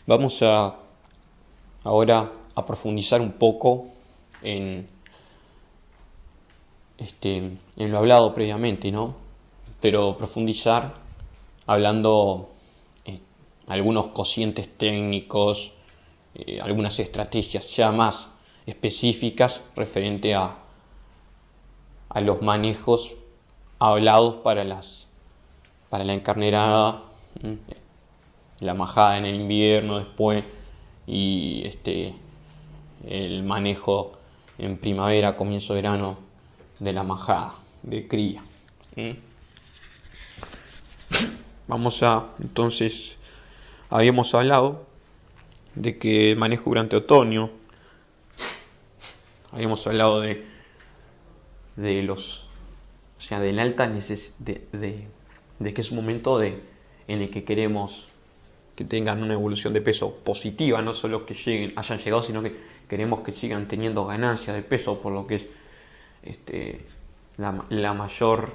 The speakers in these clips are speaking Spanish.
Vamos a ahora a profundizar un poco en, en lo hablado previamente, ¿no? Pero profundizar hablando algunos cocientes técnicos, algunas estrategias ya más específicas referente a los manejos hablados para la encarnerada, la majada en el invierno después y el manejo en primavera, comienzo de verano de la majada de cría. Entonces, habíamos hablado de que el manejo durante otoño, habíamos hablado de los, o sea, de la alta necesidad, de que es un momento en el que queremos que tengan una evolución de peso positiva, no solo que hayan llegado, sino que queremos que sigan teniendo ganancia de peso, por lo que es la mayor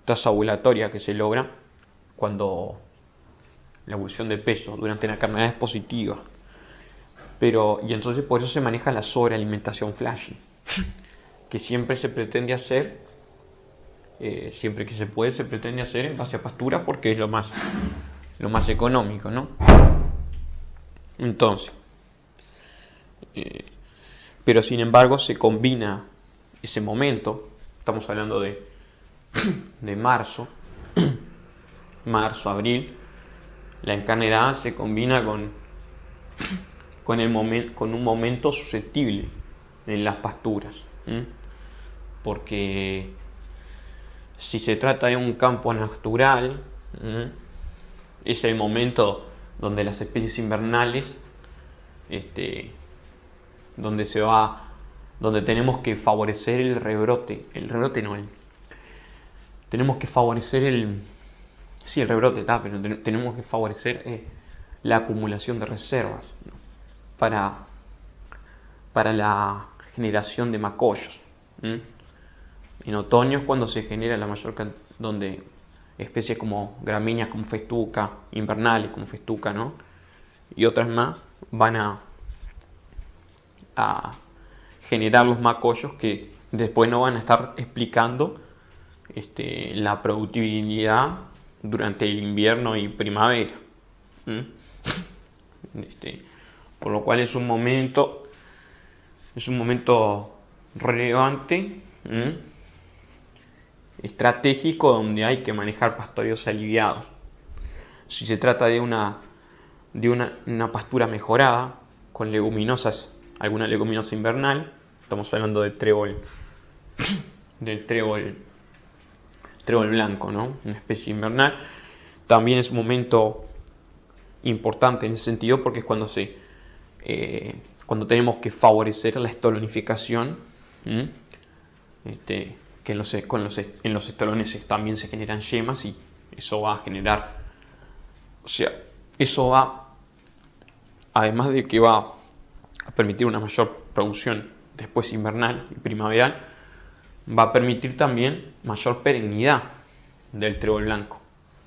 tasa ovulatoria que se logra cuando la evolución de peso durante la carnada es positiva. Y entonces por eso se maneja la sobrealimentación flashy, que siempre se pretende hacer, siempre que se puede, se pretende hacer en base a pastura porque es lo más económico, ¿no? Entonces, pero sin embargo se combina ese momento, estamos hablando de marzo, abril, la encarnerada se combina con un momento susceptible en las pasturas, porque si se trata de un campo natural, es el momento donde las especies invernales, donde tenemos que favorecer el rebrote no, tenemos que favorecer el rebrote, pero tenemos que favorecer la acumulación de reservas, ¿no? para la generación de macollos. En otoño es cuando se genera la mayor cantidad, donde especies como gramíneas como festuca, invernales como festuca, ¿no? Y otras más van a generar los macollos que después no van a estar explicando la productividad durante el invierno y primavera. Por lo cual es un momento relevante, estratégico, donde hay que manejar pastoreos aliviados. Si se trata de una pastura mejorada con leguminosas, alguna leguminosa invernal, estamos hablando del trébol blanco, ¿no? Una especie invernal. También es un momento importante en ese sentido porque es cuando tenemos que favorecer la estolonificación, que en los estolones también se generan yemas y eso va a generar, eso va, además de que va a permitir una mayor producción después invernal y primaveral, va a permitir también mayor perennidad del trébol blanco,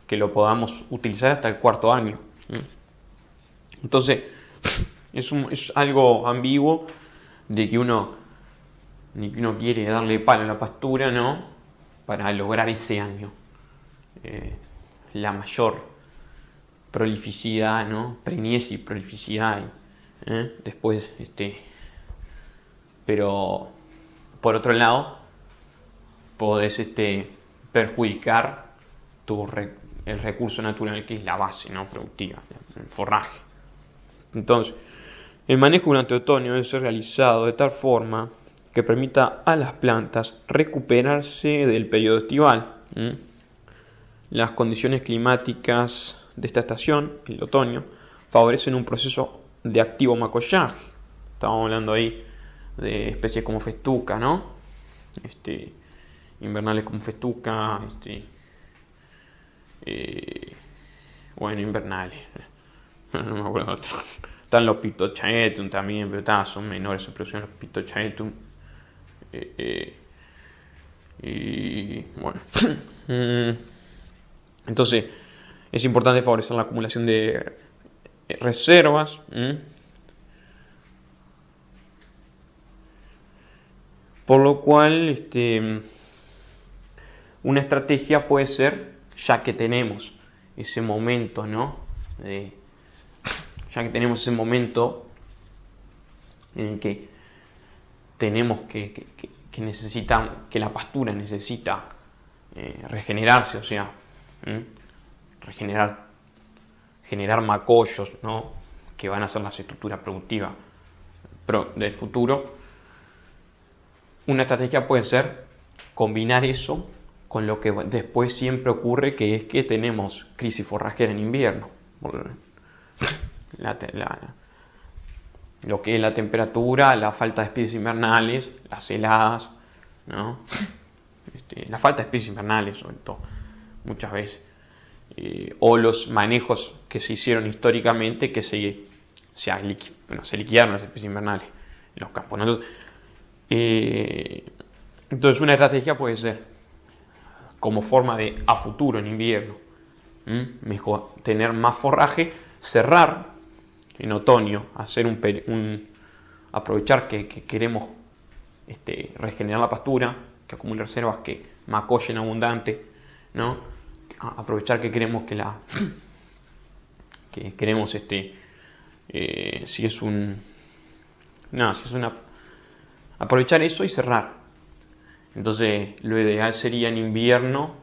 que lo podamos utilizar hasta el cuarto año. Entonces es algo ambiguo de que uno quiere darle palo a la pastura, ¿no? Para lograr ese año la mayor prolificidad, ¿no? Preñez y prolificidad, después pero por otro lado podés perjudicar el recurso natural que es la base, ¿no? Productiva, el forraje. Entonces, el manejo durante otoño debe ser realizado de tal forma que permita a las plantas recuperarse del periodo estival. Las condiciones climáticas de esta estación, el otoño, favorecen un proceso de activo macollaje. Estamos hablando ahí de especies como festuca, ¿no? Invernales como festuca, invernales. No me acuerdo otro. Están los Phytochaetum también, pero son menores en producción los Phytochaetum. Y bueno. Entonces, es importante favorecer la acumulación de reservas. Por lo cual, una estrategia puede ser, ya que tenemos ese momento, ¿no? Ya que tenemos ese momento en el que tenemos que que la pastura necesita regenerarse, o sea, generar macollos, ¿no? Que van a ser las estructuras productivas del futuro. Una estrategia puede ser combinar eso con lo que después siempre ocurre, que es que tenemos crisis forrajera en invierno. Lo que es la temperatura, la falta de especies invernales, las heladas, ¿no? La falta de especies invernales, sobre todo, muchas veces. O los manejos que se hicieron históricamente, que se liquidaron las especies invernales en los campos, ¿no? Entonces una estrategia puede ser, como forma de a futuro en invierno, mejor tener más forraje, cerrar en otoño, hacer aprovechar que queremos regenerar la pastura, que acumule reservas, que macollen abundante, ¿no? Aprovechar que queremos aprovechar eso y cerrar. Entonces lo ideal sería en invierno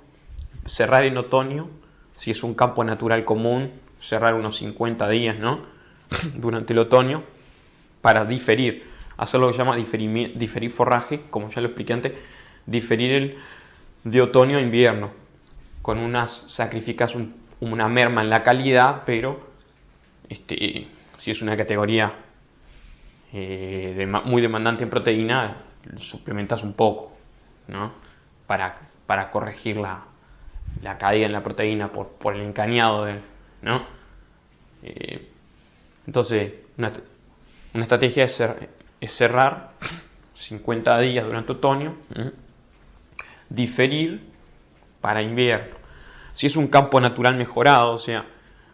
cerrar, en otoño, si es un campo natural común, cerrar unos 50 días, ¿no? Durante el otoño, para hacer lo que se llama diferir forraje, como ya lo expliqué antes, diferir de otoño a invierno, con sacrificas una merma en la calidad, pero si es una categoría muy demandante en proteína, suplementas un poco, ¿no? Para corregir la caída en la proteína por el encañado, ¿no? Entonces, una estrategia es cerrar 50 días durante otoño, diferir para invierno. Si es un campo natural mejorado, o sea,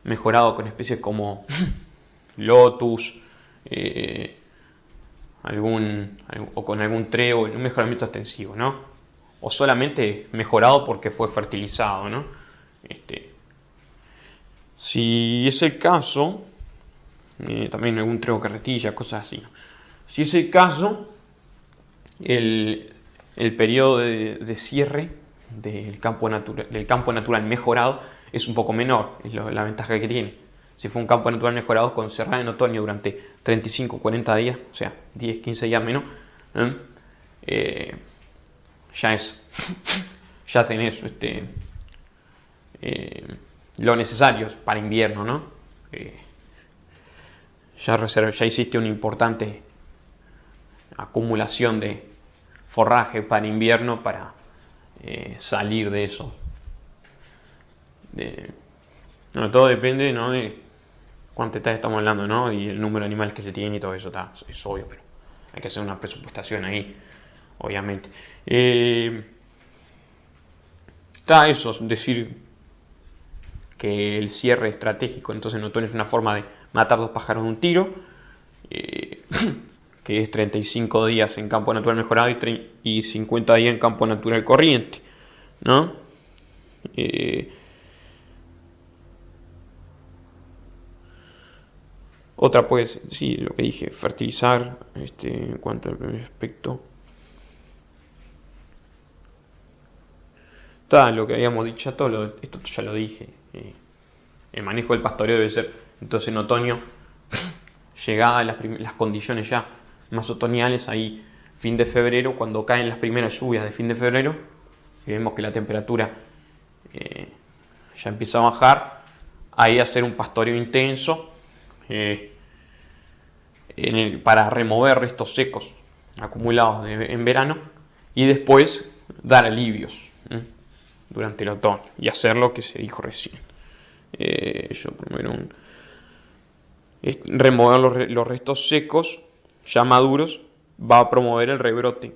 mejorado con especies como lotus, o con algún treo, un mejoramiento extensivo, ¿no? O solamente mejorado porque fue fertilizado, ¿no? Si es el caso, también algún treo carretilla, cosas así, ¿no? Si es el caso, el periodo de cierre del campo natural mejorado es un poco menor, es la ventaja que tiene. Si fue un campo natural mejorado con cerrar en otoño durante 35-40 días, o sea, 10-15 días menos, ya tenés lo necesario para invierno, ¿no? Ya hiciste una importante acumulación de forraje para invierno para salir de eso. Todo depende, ¿no? De cuántas estamos hablando, ¿no? Y el número de animales que se tiene y todo eso, es obvio, pero hay que hacer una presupuestación ahí, obviamente. Está eso, decir que el cierre estratégico entonces en otoño es una forma de matar dos pájaros de un tiro, que es 35 días en campo natural mejorado y 50 días en campo natural corriente, ¿no? Otra puede ser, sí, lo que dije, fertilizar, en cuanto al primer aspecto. Está lo que habíamos dicho, esto ya lo dije. El manejo del pastoreo debe ser, entonces en otoño, llegada las condiciones ya más otoñales, ahí fin de febrero, cuando caen las primeras lluvias de fin de febrero, y vemos que la temperatura ya empieza a bajar, ahí hacer un pastoreo intenso, para remover restos secos acumulados en verano, y después dar alivios durante el otoño y hacer lo que se dijo recién. Remover los restos secos ya maduros va a promover el rebrote.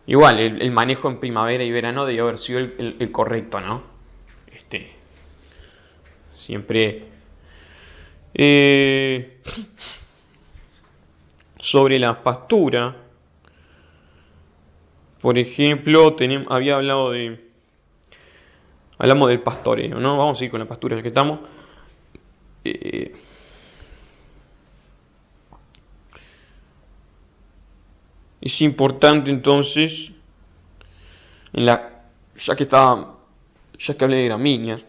Igual, el manejo en primavera y verano debe haber sido el correcto, ¿no? siempre. Sobre la pastura, por ejemplo, había hablamos del pastoreo, ¿no? Vamos a ir con la pastura ya que estamos. Es importante entonces, ya que hablé de gramíneas,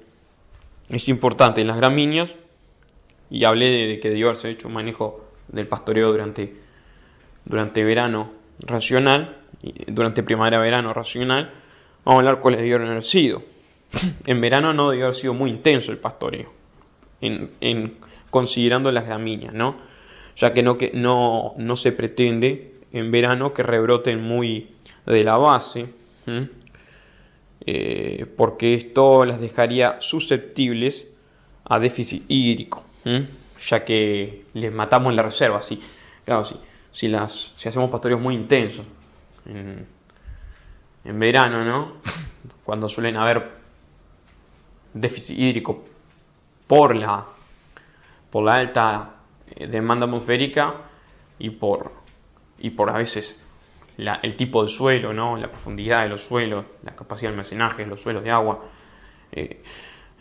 es importante en las gramíneas, y hablé de que debió haberse hecho un manejo del pastoreo durante verano racional, durante primavera-verano racional. Vamos a hablar cuáles debieron haber sido. En verano no debió haber sido muy intenso el pastoreo, considerando las gramíneas, ¿no? Ya que no se pretende en verano que rebroten muy de la base, porque esto las dejaría susceptibles a déficit hídrico, ya que les matamos la reserva. Claro, si hacemos pastoreos muy intensos en verano, ¿no? Cuando suelen haber déficit hídrico por la alta demanda atmosférica y por a veces el tipo de suelo, ¿no? La profundidad de los suelos, la capacidad de almacenaje de los suelos de agua.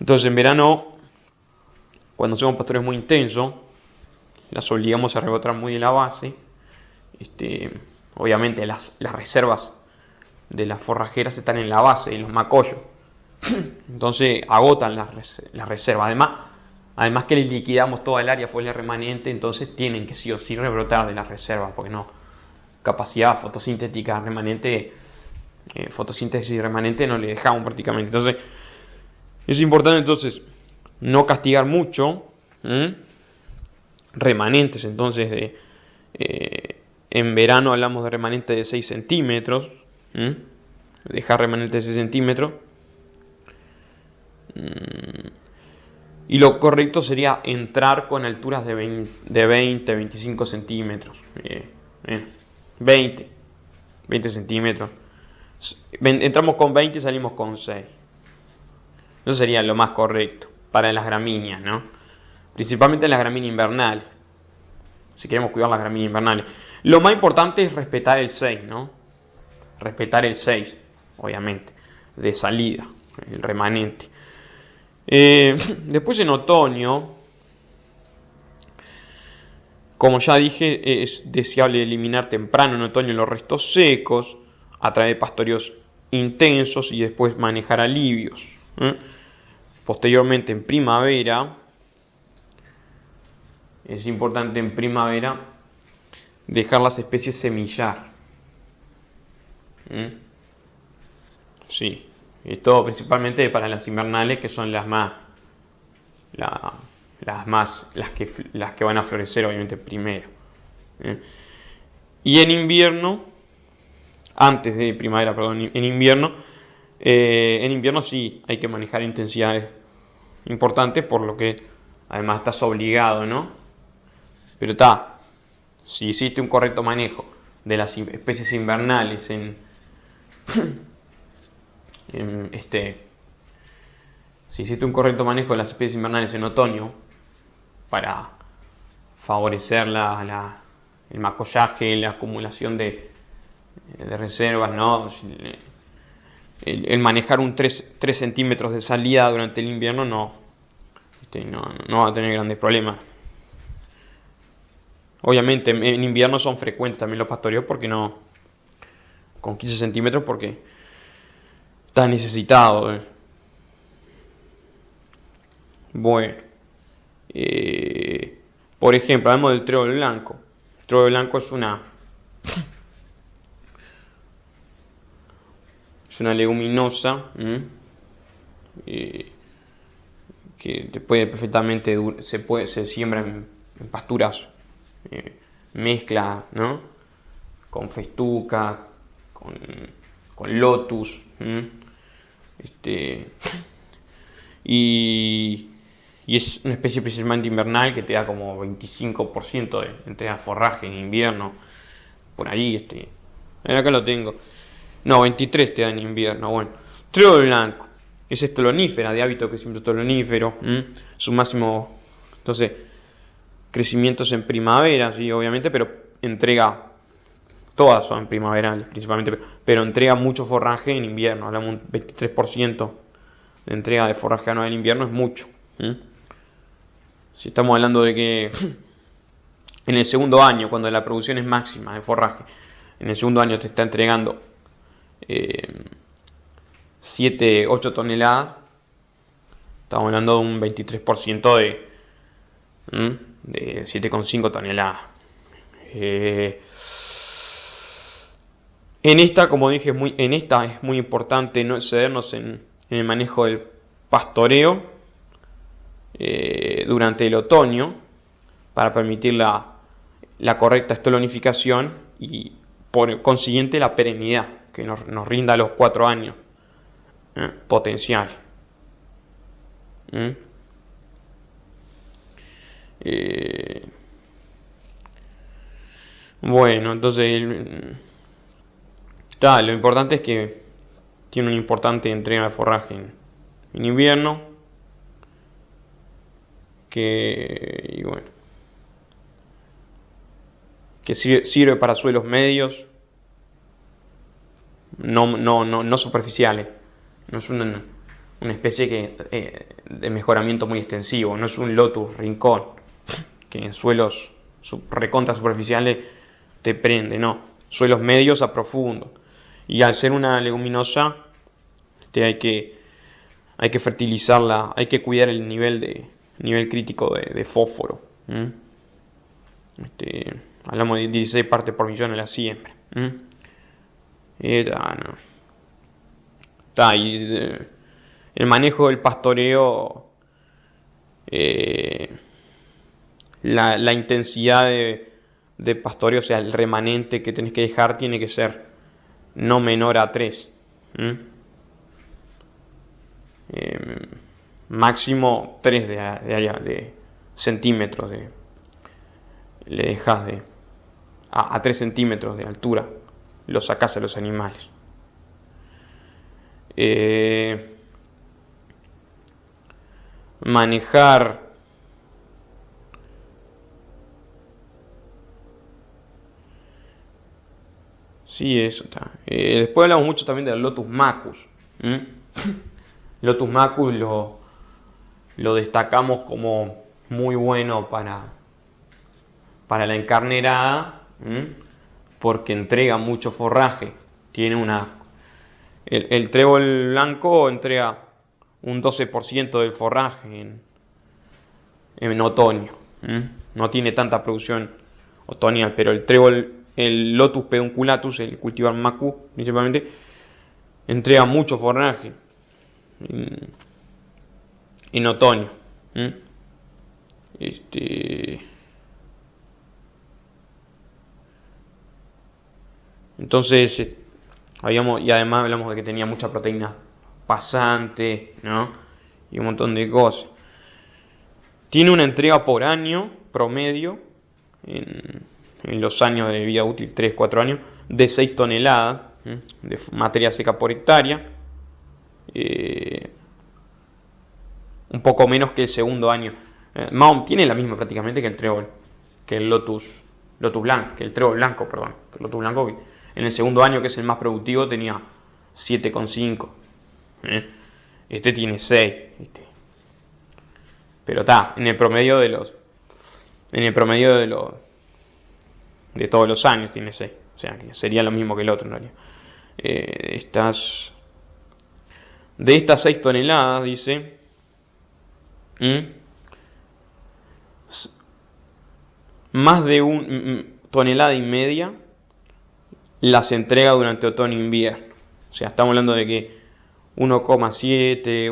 Entonces en verano, cuando hacemos pastoreos muy intensos, las obligamos a rebotar muy de la base. Obviamente las reservas de las forrajeras están en la base, en los macollos. Entonces agotan las reservas. Además que les liquidamos toda el área foliar remanente, entonces tienen que sí o sí rebrotar de las reservas, porque no, capacidad fotosintética remanente, fotosíntesis remanente no le dejamos prácticamente. Entonces es importante entonces no castigar mucho remanentes. Entonces en verano hablamos de remanentes de 6 centímetros, dejar remanentes de 6 centímetros. Y lo correcto sería entrar con alturas de 20, 25 centímetros. 20 centímetros. Entramos con 20 y salimos con 6. Eso sería lo más correcto para las gramíneas, ¿no? Principalmente las gramíneas invernales. Si queremos cuidar las gramíneas invernales. Lo más importante es respetar el 6, ¿no? Respetar el 6, obviamente, de salida, el remanente. Después en otoño, como ya dije, es deseable eliminar temprano en otoño los restos secos a través de pastoreos intensos y después manejar alivios. Posteriormente en primavera, es importante en primavera dejar las especies semillar. Sí. Esto principalmente para las invernales, que son las que van a florecer obviamente primero. Y en invierno, antes de primavera, perdón, en invierno sí hay que manejar intensidades importantes, por lo que además estás obligado, ¿no? Pero si hiciste un correcto manejo de las especies invernales si hiciste un correcto manejo de las especies invernales en otoño para favorecer el macollaje, la acumulación de reservas, ¿no? El manejar un 3 centímetros de salida durante el invierno no va a tener grandes problemas. Obviamente en invierno son frecuentes también los pastoreos, porque no con 15 centímetros, porque está necesitado. Bueno, por ejemplo, hablamos del trébol blanco. El trébol blanco es una leguminosa que puede perfectamente se siembra en pasturas mezcla, ¿no? Con festuca, con lotus, y es una especie principalmente invernal que te da como 25% de entrega de forraje en invierno, por ahí. Acá lo tengo. No, 23 te da en invierno. Bueno, trébol blanco. es estolonífera, de hábito de crecimiento estolonífero. Su máximo, entonces, crecimientos en primavera, sí, obviamente, pero entrega, todas son primaverales principalmente, pero entrega mucho forraje en invierno. Hablamos de un 23% de entrega de forraje anual en invierno, es mucho. Si estamos hablando de que en el segundo año, cuando la producción es máxima de forraje, en el segundo año te está entregando 7, 8 toneladas, estamos hablando de un 23% de 7,5 toneladas. En esta, como dije, es muy importante no excedernos en el manejo del pastoreo durante el otoño para permitir la correcta estolonificación y por consiguiente la perennidad que nos rinda a los 4 años potencial. Bueno, entonces lo importante es que tiene una importante entrega de forraje en invierno, y bueno, que sirve para suelos medios, no superficiales. No es una especie de mejoramiento muy extensivo, no es un lotus rincón que en suelos recontra superficiales te prende, no, suelos medios a profundos. Y al ser una leguminosa, hay que fertilizarla, hay que cuidar el nivel crítico de fósforo. Hablamos de 16 partes por millón en la siembra. El manejo del pastoreo, la intensidad de pastoreo, o sea, el remanente que tenés que dejar tiene que ser no menor a 3. Máximo 3 de centímetros le dejas a 3 centímetros de altura, lo sacás a los animales. Manejar sí, eso está. Después hablamos mucho también del Lotus Macus. Lotus Macus lo destacamos como muy bueno para la encarnerada, porque entrega mucho forraje. Tiene el trébol blanco entrega un 12% del forraje en otoño. No tiene tanta producción otoñal, pero el Lotus pedunculatus, el cultivar Macus principalmente, entrega mucho forraje en otoño. Entonces, y además hablamos de que tenía mucha proteína pasante, ¿no? Y un montón de cosas. Tiene una entrega por año promedio en los años de vida útil, 3-4 años, de 6 toneladas de materia seca por hectárea. Un poco menos que el segundo año. Tiene la misma prácticamente que el trébol, que el Lotus blanco, que el trébol blanco, perdón, que el Lotus blanco, que en el segundo año, que es el más productivo, tenía 7,5. Este tiene 6. Pero está, en el promedio de todos los años tiene 6. O sea, que sería lo mismo que el otro en realidad. De estas 6 toneladas, dice, más de 1,5 tonelada las entrega durante otoño e invierno. O sea, estamos hablando de que 1,7,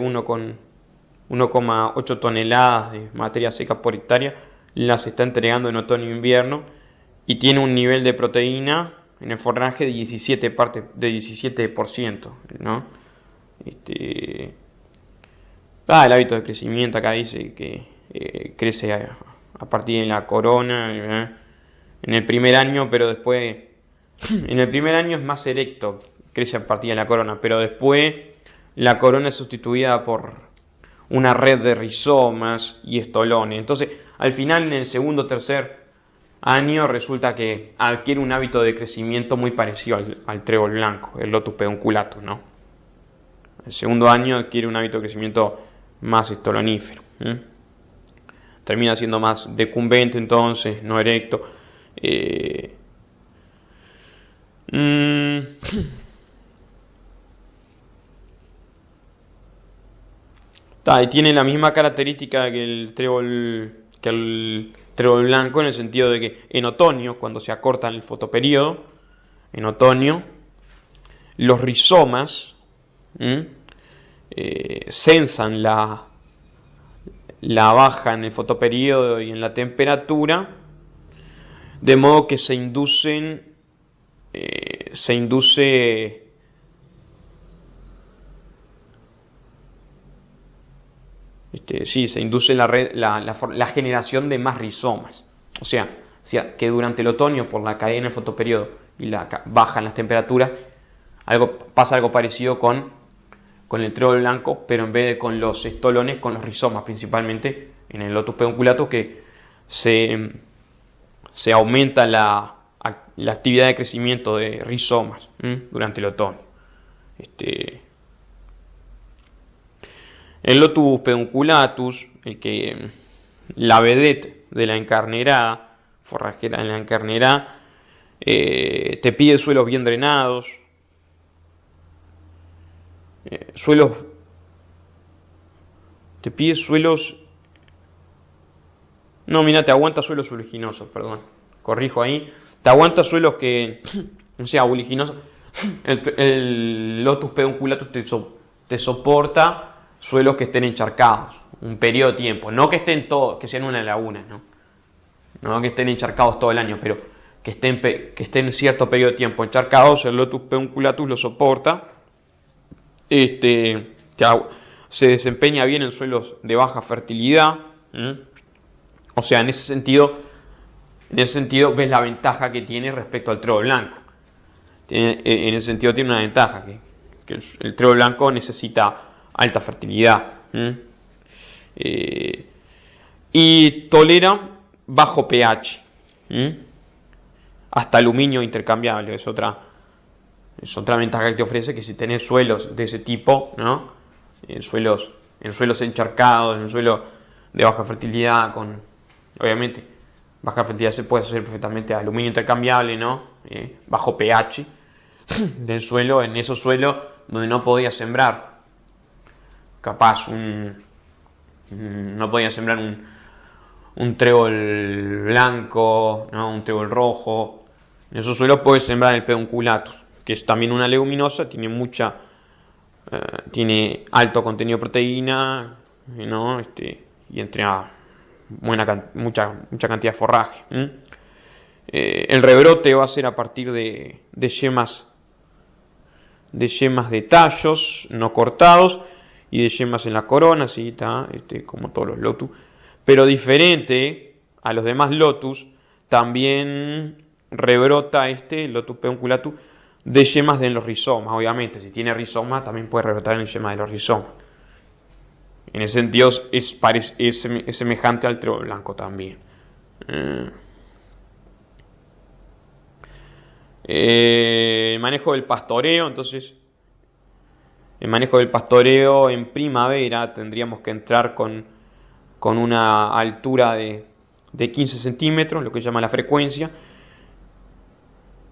1,8 toneladas de materia seca por hectárea las está entregando en otoño e invierno, y tiene un nivel de proteína en el forraje de 17%, ¿no? El hábito de crecimiento acá dice que crece a partir de la corona en el primer año, pero después en el primer año es más erecto, crece a partir de la corona, pero después la corona es sustituida por una red de rizomas y estolones. Entonces, al final, en el segundo o tercer año, resulta que adquiere un hábito de crecimiento muy parecido al trébol blanco, el Lotus pedunculatus, ¿no? El segundo año adquiere un hábito de crecimiento más estolonífero. Termina siendo más decumbente, entonces, no erecto. Y tiene la misma característica que el trébol blanco, en el sentido de que en otoño, cuando se acorta el fotoperíodo, en otoño, los rizomas censan la baja en el fotoperíodo y en la temperatura, de modo que se induce la generación de más rizomas. O sea, que durante el otoño, por la caída en el fotoperíodo y la baja en las temperaturas, pasa algo parecido con el trébol blanco, pero en vez de con los estolones, con los rizomas, principalmente en el Lotus pedunculatus, que se aumenta la actividad de crecimiento de rizomas durante el otoño. El Lotus pedunculatus, la vedette de la encarnerada, forrajera de la encarnerada, te pide suelos bien drenados, te aguanta suelos uliginosos, perdón, corrijo ahí, te aguanta suelos que, o sea, uliginosos. El Lotus pedunculatus te soporta suelos que estén encharcados un periodo de tiempo, no que estén que sean una laguna, no que estén encharcados todo el año, pero que estén cierto periodo de tiempo encharcados. El Lotus pedunculatus lo soporta. Se desempeña bien en suelos de baja fertilidad. O sea, en ese sentido ves la ventaja que tiene respecto al trébol blanco. En ese sentido tiene una ventaja, que el trébol blanco necesita alta fertilidad. Y tolera bajo pH. Hasta aluminio intercambiable. Es otra ventaja que te ofrece, que si tenés suelos de ese tipo, ¿no? En suelos encharcados, en suelos de baja fertilidad, obviamente baja fertilidad se puede hacer perfectamente aluminio intercambiable, ¿no? Bajo pH del suelo, en esos suelos donde no podía sembrar no podía sembrar un trébol blanco, ¿no? Un trébol rojo. En esos suelos puedes sembrar el pedunculatus, que es también una leguminosa, tiene alto contenido de proteína, ¿no? Y entrega mucha cantidad de forraje. El rebrote va a ser a partir de yemas de tallos no cortados y de yemas en la corona, ¿sí? Como todos los lotus, pero diferente a los demás lotus, también rebrota el Lotus pedunculatus de yemas de los rizomas. Obviamente, si tiene rizoma, también puede rebrotar en yemas de los rizomas. En ese sentido es semejante al trébol blanco también. El manejo del pastoreo, entonces, en primavera tendríamos que entrar con una altura de 15 centímetros, lo que se llama la frecuencia,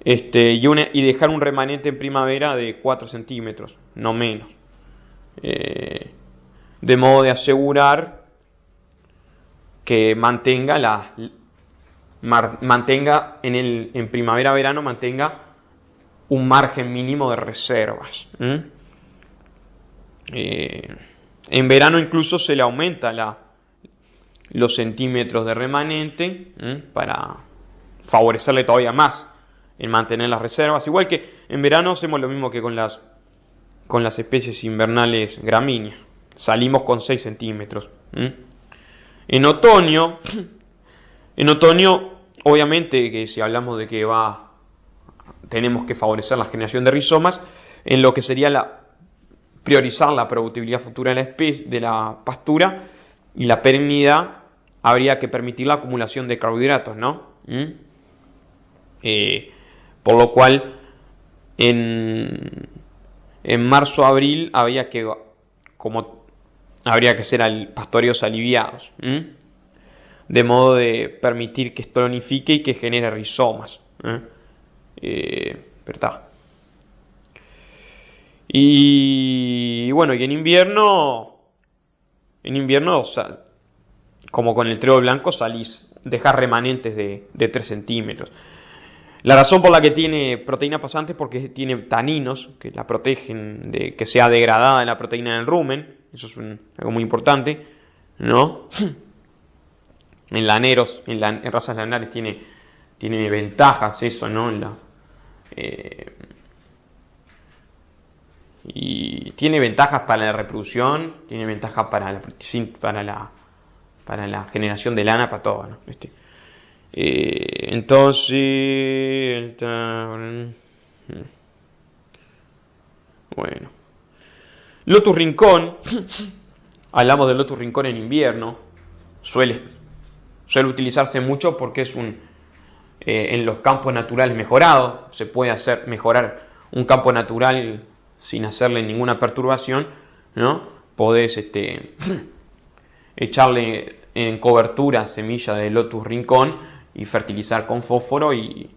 y dejar un remanente en primavera de 4 centímetros, no menos, de modo de asegurar que mantenga en primavera-verano mantenga un margen mínimo de reservas. En verano incluso se le aumenta los centímetros de remanente para favorecerle todavía más en mantener las reservas. Igual que en verano hacemos lo mismo que con las especies invernales gramíneas. Salimos con 6 centímetros. En otoño, obviamente que si hablamos de que tenemos que favorecer la generación de rizomas, en lo que sería priorizar la productividad futura de la especie, de la pastura, y la perennidad habría que permitir la acumulación de carbohidratos, ¿no? Por lo cual en marzo-abril habría que hacer pastoreos aliviados, de modo de permitir que esto tonifique y que genere rizomas, ¿verdad? Y bueno, y en invierno, o sea, como con el trigo blanco, dejar remanentes de 3 centímetros. La razón por la que tiene proteína pasante es porque tiene taninos que la protegen de que sea degradada la proteína en el rumen. Eso es algo muy importante, ¿no? En laneros, en razas lanares tiene ventajas eso, ¿no? Y tiene ventajas para la reproducción, tiene ventajas para la generación de lana, para todo, ¿no? Entonces, bueno, Lotus Rincón, hablamos del Lotus Rincón en invierno, suele utilizarse mucho porque es en los campos naturales mejorados. Se puede mejorar un campo natural sin hacerle ninguna perturbación, ¿no? Podés echarle en cobertura semilla de Lotus Rincón y fertilizar con fósforo y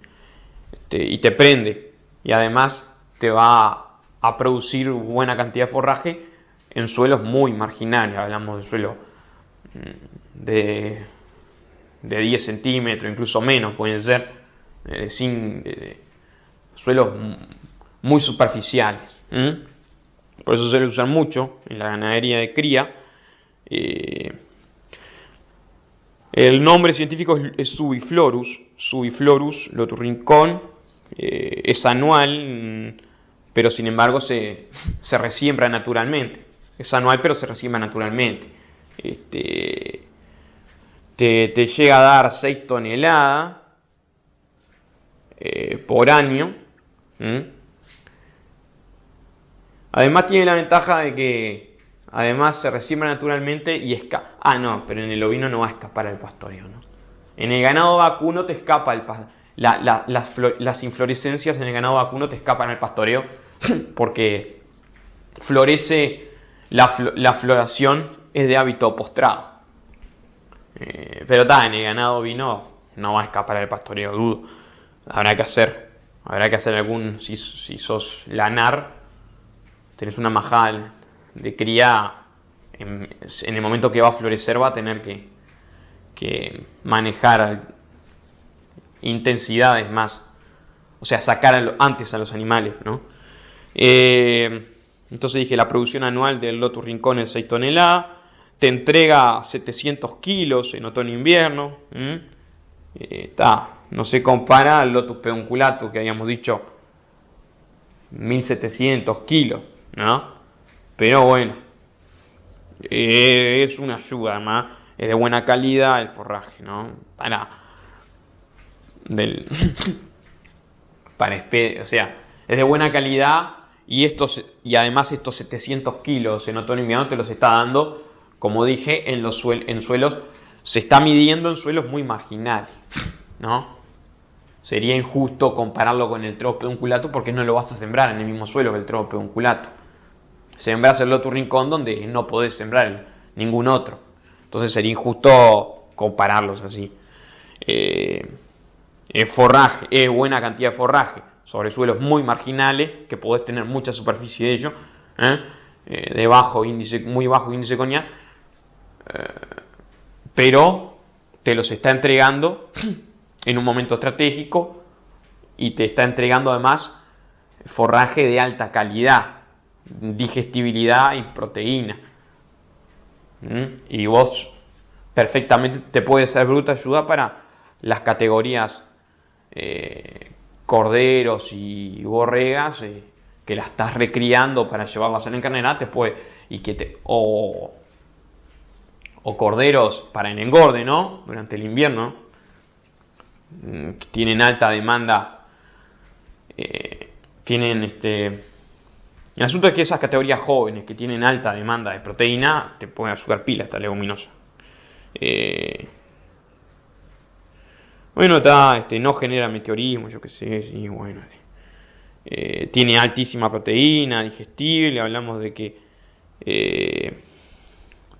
te prende. Y además te va a producir buena cantidad de forraje en suelos muy marginales. Hablamos de suelos de 10 centímetros, incluso menos pueden ser, suelos muy superficiales. Por eso se suele usar mucho en la ganadería de cría. El nombre científico es Subiflorus Lotus Rincón. Es anual, pero sin embargo se resiembra naturalmente. Es anual, pero se resiembra naturalmente. Te llega a dar 6 toneladas por año. Además tiene la ventaja de que además se resiembra naturalmente y escapa. No, pero en el ovino no va a escapar el pastoreo, ¿no? En el ganado vacuno te escapa las inflorescencias en el ganado vacuno te escapan al pastoreo porque florece, la floración es de hábito postrado. Pero en el ganado ovino no va a escapar al pastoreo, dudo. Habrá que hacer si sos lanar, tenés una majada de cría, en el momento que va a florecer va a tener que manejar intensidades más, o sea, sacar antes a los animales, ¿no? Entonces dije, la producción anual del Lotus Rincón es 6 toneladas, te entrega 700 kilos en otoño-invierno, no se compara al Lotus Pedunculatus que habíamos dicho 1700 kilos, ¿no? Pero bueno, es una ayuda, además es de buena calidad el forraje, ¿no? O sea, es de buena calidad y además estos 700 kilos en otoño invierno te los está dando, como dije, en suelos, se está midiendo en suelos muy marginales, ¿no? Sería injusto compararlo con el Treo Pedunculatus porque no lo vas a sembrar en el mismo suelo que el Treo Pedunculatus. Sembrás el Lotus Rincón donde no podés sembrar ningún otro. Entonces sería injusto compararlos así. Forraje, buena cantidad de forraje sobre suelos muy marginales, que podés tener mucha superficie de ellos, de muy bajo índice conial, pero te los está entregando en un momento estratégico y te está entregando además forraje de alta calidad, digestibilidad y proteína. Y vos perfectamente te puede ser bruta ayuda para las categorías corderos y borregas que las estás recriando para llevarlas en encarnera, o corderos para el engorde, ¿no? Durante el invierno, que tienen alta demanda, tienen El asunto es que esas categorías jóvenes que tienen alta demanda de proteína te pueden azúcar pila esta leguminosa. Bueno, no genera meteorismo, yo qué sé, sí, bueno. Tiene altísima proteína digestible, hablamos de que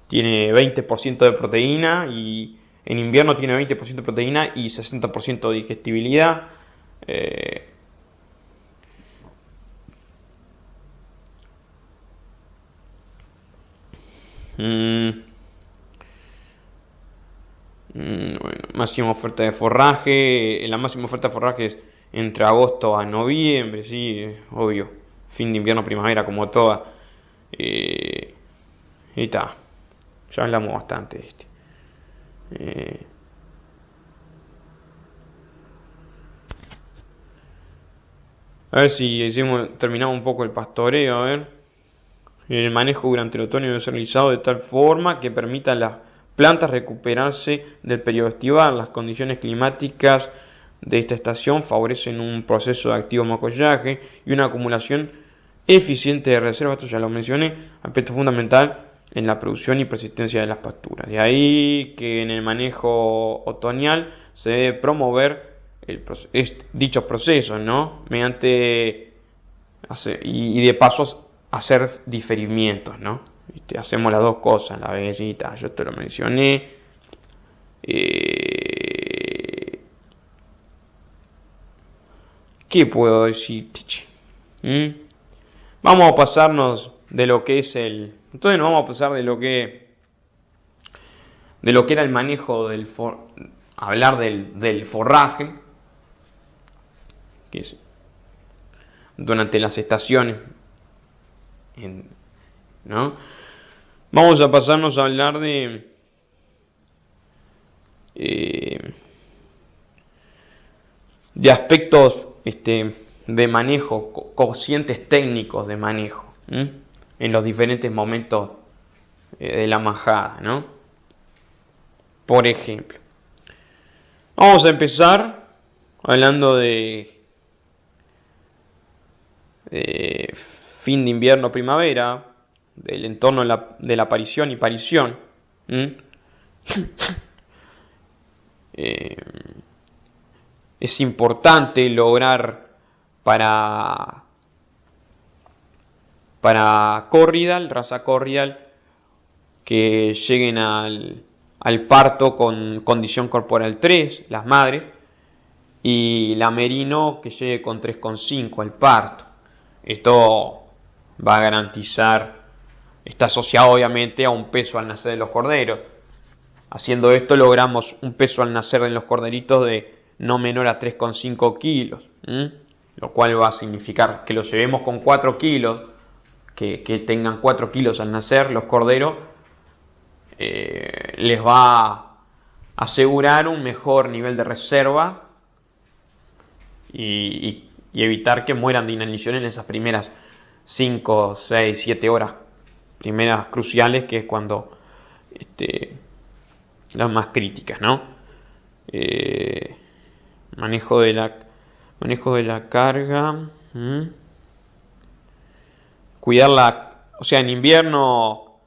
tiene 20% de proteína y en invierno tiene 20% de proteína y 60% de digestibilidad. Bueno, máxima oferta de forraje. La máxima oferta de forraje es entre agosto a noviembre, sí, obvio. Fin de invierno, primavera, como toda. Y está. Ya hablamos bastante de este. A ver si terminamos un poco el pastoreo, a ver. El manejo durante el otoño debe ser realizado de tal forma que permita a las plantas recuperarse del periodo estival. Las condiciones climáticas de esta estación favorecen un proceso de activo macollaje y una acumulación eficiente de reservas. Esto ya lo mencioné, aspecto fundamental en la producción y persistencia de las pasturas. De ahí que en el manejo otoñal se debe promover dichos procesos, ¿no? Mediante y de paso hacer diferimientos, ¿no? Hacemos las dos cosas, la bellita, yo te lo mencioné. ¿Qué puedo decirte? Vamos a pasarnos de lo que es entonces nos vamos a pasar de lo que era el manejo hablar del forraje, que es durante las estaciones, ¿no? Vamos a pasarnos a hablar de aspectos de manejo, cocientes técnicos de manejo, en los diferentes momentos de la majada, ¿no? Por ejemplo, vamos a empezar hablando de fin de invierno, primavera, del entorno de la aparición y parición. Es importante lograr para Corriedal, raza Corriedal, que lleguen al parto con condición corporal 3, las madres, y la merino que llegue con 3,5 al parto. Esto va a garantizar, está asociado obviamente a un peso al nacer de los corderos. Haciendo esto logramos un peso al nacer de los corderitos de no menor a 3,5 kilos, lo cual va a significar que los llevemos con 4 kilos, que tengan 4 kilos al nacer los corderos, les va a asegurar un mejor nivel de reserva y evitar que mueran de inanición en esas primeras 5, 6, 7 horas primeras cruciales, que es cuando las más críticas, ¿no? Manejo de la carga, cuidar o sea, en invierno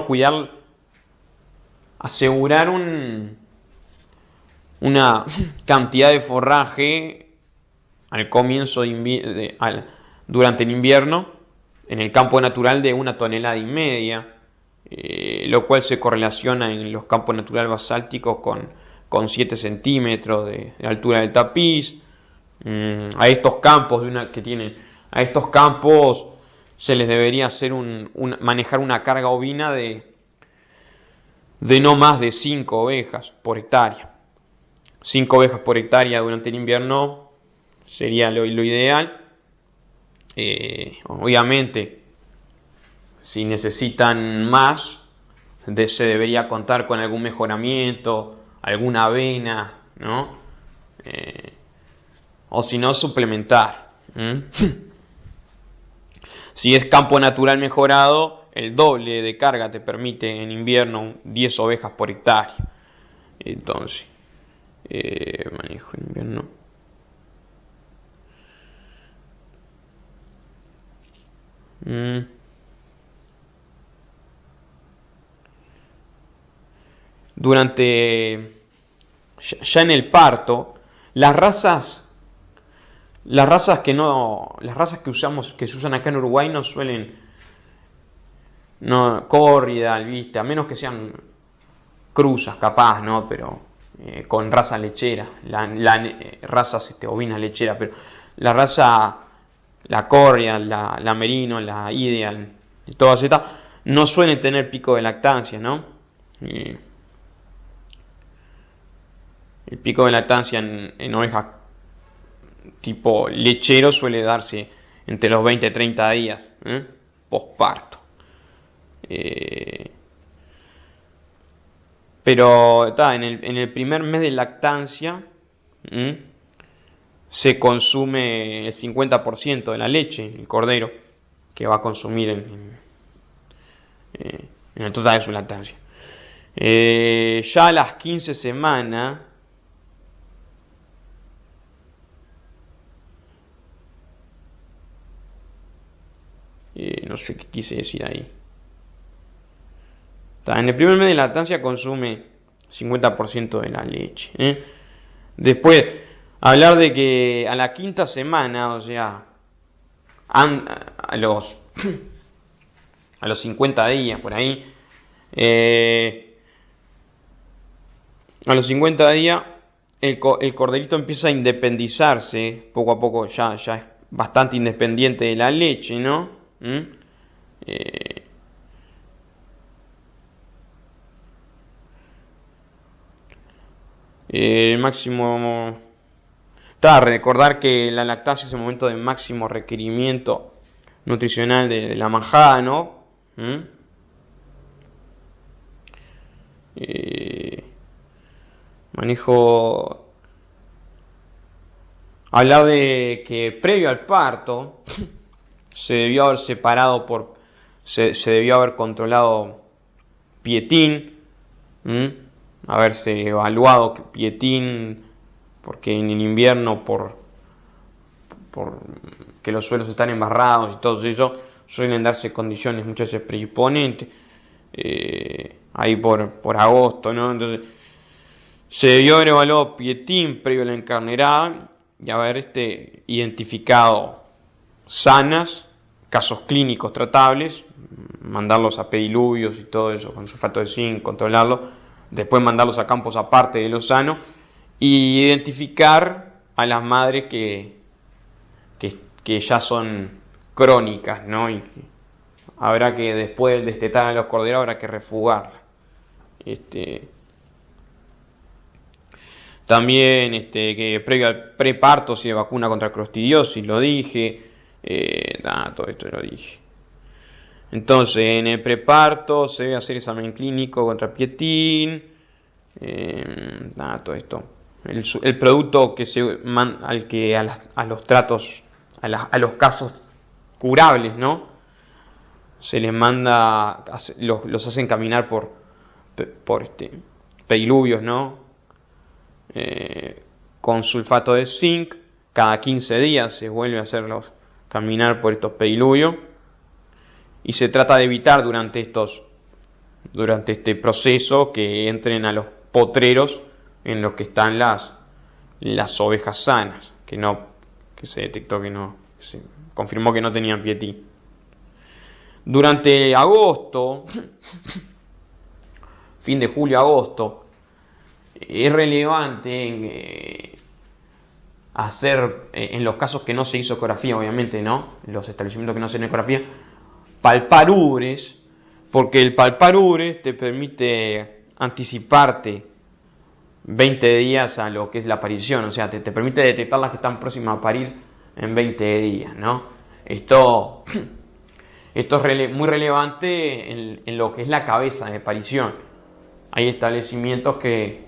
cuidar, asegurar una cantidad de forraje al comienzo durante el invierno en el campo natural de 1,5 toneladas, lo cual se correlaciona en los campos naturales basálticos con 7 centímetros de altura del tapiz. A estos campos a estos campos se les debería hacer manejar una carga ovina de no más de 5 ovejas por hectárea. 5 ovejas por hectárea durante el invierno sería lo ideal. Obviamente, si necesitan más, se debería contar con algún mejoramiento, alguna avena, ¿no? O si no, suplementar. Si es campo natural mejorado, el doble de carga te permite en invierno 10 ovejas por hectárea. Entonces, manejo en invierno. Mm. Durante ya en el parto, las razas las razas que se usan acá en Uruguay no suelen, no, córrida, albiste, a menos que sean cruzas capaz, ¿no? Pero con raza lechera, razas ovinas lechera, pero la raza, la córrida, la merino, la ideal, y todas estas, no suelen tener pico de lactancia, ¿no? Eh, el pico de lactancia en ovejas tipo lechero suele darse entre los 20 y 30 días, posparto. Eh, pero en el primer mes de lactancia se consume el 50% de la leche, el cordero, que va a consumir en el total de su lactancia. Ya a las 15 semanas, no sé qué quise decir ahí. En el primer mes de lactancia consume 50% de la leche. Después, hablar de que a la quinta semana, o sea, a los, a los 50 días por ahí, a los 50 días el corderito empieza a independizarse, poco a poco ya es bastante independiente de la leche, ¿no? El máximo... recordar que la lactancia es el momento de máximo requerimiento nutricional de la majada, ¿no? Manejo... Hablar de que previo al parto se debió haber separado se debió haber controlado Pietín, haberse evaluado Pietín, porque en el invierno por que los suelos están embarrados y todo eso suelen darse condiciones muchas veces predisponentes ahí por agosto, ¿no? Entonces se debió haber evaluado Pietín previo a la encarnerada y haber identificado sanas, casos clínicos tratables, mandarlos a pediluvios y todo eso con sulfato de zinc, controlarlo, después mandarlos a campos aparte de lo sano y identificar a las madres que ya son crónicas, ¿no? Y que habrá que después de destetar a los corderos habrá que refugarla. También que previo al preparto se vacuna contra clostridiosis, lo dije. Todo esto lo dije. Entonces, en el preparto se debe hacer examen clínico contra Pietín. Todo esto. El producto que a los tratos, a los casos curables, ¿no? Se les manda, los hacen caminar por pediluvios, ¿no? Con sulfato de zinc, cada 15 días se vuelve a hacerlos caminar por estos pediluvios y se trata de evitar durante este proceso que entren a los potreros en los que están las ovejas sanas, que se detectó que se confirmó que no tenían Pietín. Durante agosto, fin de julio-agosto, es relevante hacer, en los casos que no se hizo ecografía, obviamente, ¿no? Los establecimientos que no se hacen ecografía, palpar ubres, porque el palpar ubres te permite anticiparte 20 días a lo que es la aparición, o sea, te permite detectar las que están próximas a parir en 20 días, ¿no? Esto es muy relevante en lo que es la cabeza de parición. Hay establecimientos que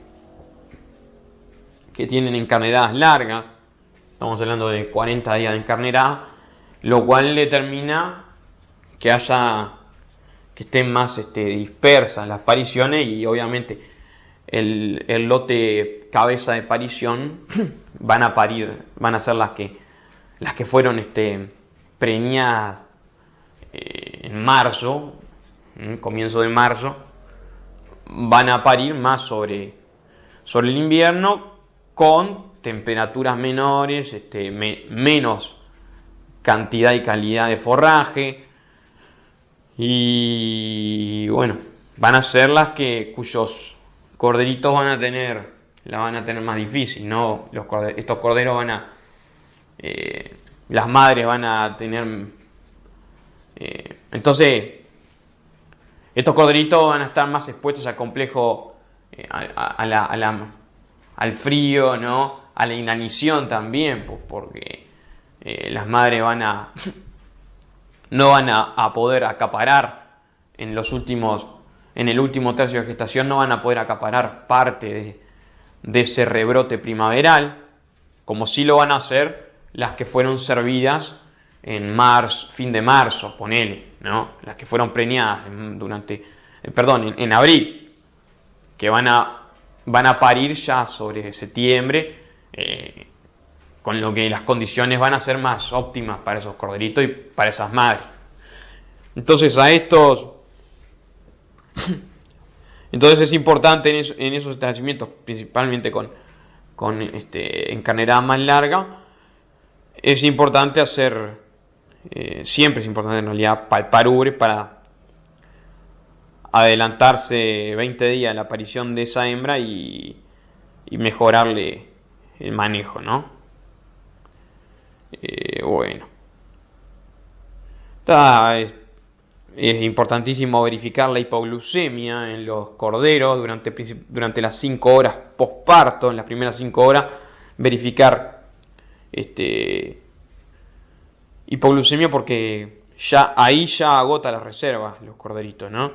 tienen encarneradas largas, estamos hablando de 40 días de encarnerada, lo cual determina que estén más dispersas las pariciones y obviamente el lote cabeza de parición van a ser las que fueron preñadas en marzo, comienzo de marzo, van a parir más sobre el invierno, con temperaturas menores, menos cantidad y calidad de forraje, y bueno, van a ser las cuyos corderitos la van a tener más difícil, ¿no? Estos corderos las madres van a tener, entonces estos corderitos van a estar más expuestos al complejo, al frío, ¿no? A la inanición también, pues porque las madres no van a poder acaparar en el último tercio de gestación, no van a poder acaparar parte de ese rebrote primaveral, como sí lo van a hacer las que fueron servidas en fin de marzo, ponele, ¿no? Las que fueron preñadas en abril, que van a parir ya sobre septiembre, con lo que las condiciones van a ser más óptimas para esos corderitos y para esas madres. Entonces entonces es importante en esos establecimientos, principalmente en carnerada más larga, es importante siempre es importante en realidad palpar ubre para adelantarse 20 días a la aparición de esa hembra y mejorarle el manejo, ¿no? Bueno, es importantísimo verificar la hipoglucemia en los corderos durante las 5 horas posparto. En las primeras 5 horas verificar hipoglucemia, porque ahí ya agota las reservas los corderitos, ¿no?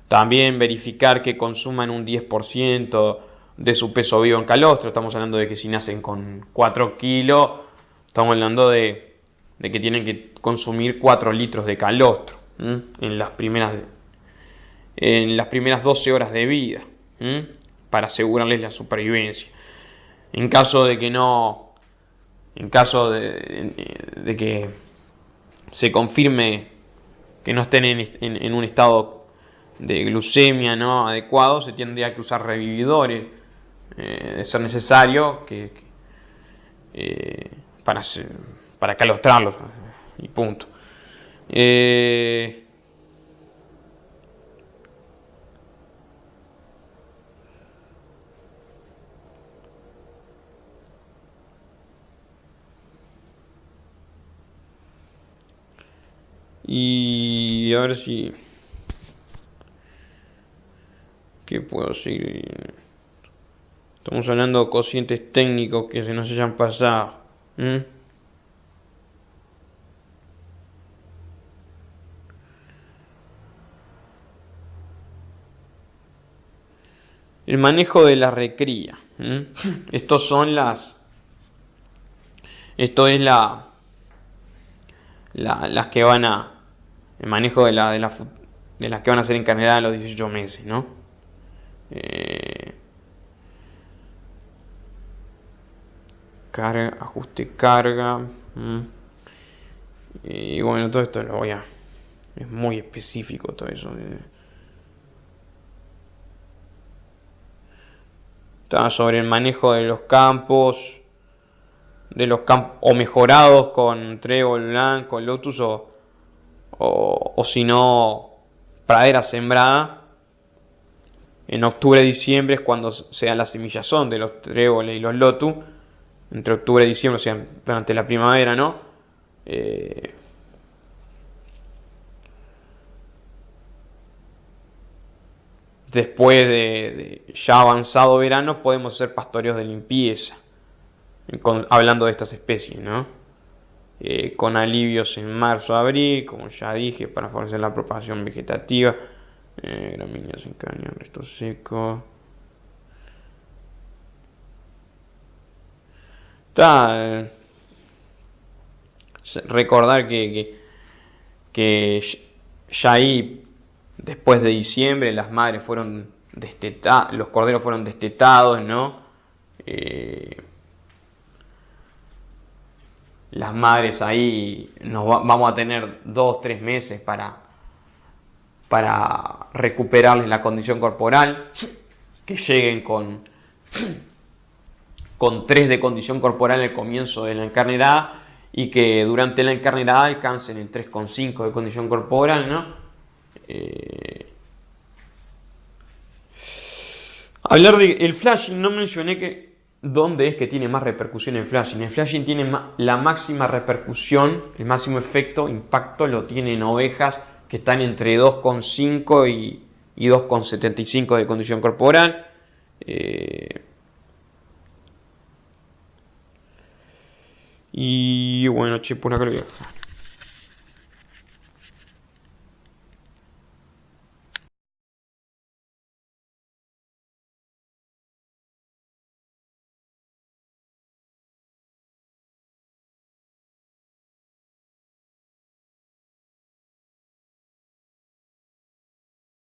También verificar que consuman un 10% de su peso vivo en calostro. Estamos hablando de que si nacen con 4 kilos, estamos hablando de que tienen que consumir 4 litros de calostro en las primeras 12 horas de vida, para asegurarles la supervivencia. En caso de que se confirme que no estén en un estado de glucemia no adecuado, se tendría que usar revividores, de ser necesario, para calostrarlos, y punto. Y a ver si... ¿Qué puedo seguir? Estamos hablando de cocientes técnicos que se nos hayan pasado. El manejo de la recría. Esto es las que van el manejo de las que van a ser encarnadas a los 18 meses, ¿no? Carga, ajuste, carga. Y bueno, todo esto es muy específico todo eso. Está sobre el manejo de los campos, o mejorados con trébol blanco, lotus, o si no, pradera sembrada. En octubre-diciembre es cuando se da la semillazón de los tréboles y los lotus. Entre octubre y diciembre, o sea, durante la primavera, ¿no? Después de ya avanzado verano, podemos hacer pastoreos de limpieza, hablando de estas especies, ¿no? Con alivios en marzo-abril, como ya dije, para favorecer la propagación vegetativa. Gramíneas en caña, restos secos. Recordar que ya ahí, después de diciembre, las madres fueron destetadas, los corderos fueron destetados, ¿no? Las madres ahí vamos a tener 2-3 meses para para recuperarles la condición corporal, que lleguen con 3 de condición corporal al comienzo de la encarnerada y que durante la encarnerada alcancen el 3,5 de condición corporal, ¿no? Hablar del flashing, no mencioné que dónde es que tiene más repercusión el flashing. El flashing tiene la máxima repercusión, el máximo efecto, impacto lo tiene en ovejas que están entre 2,5 y 2,75 de condición corporal. Y bueno, che, por acá lo voy a dejar.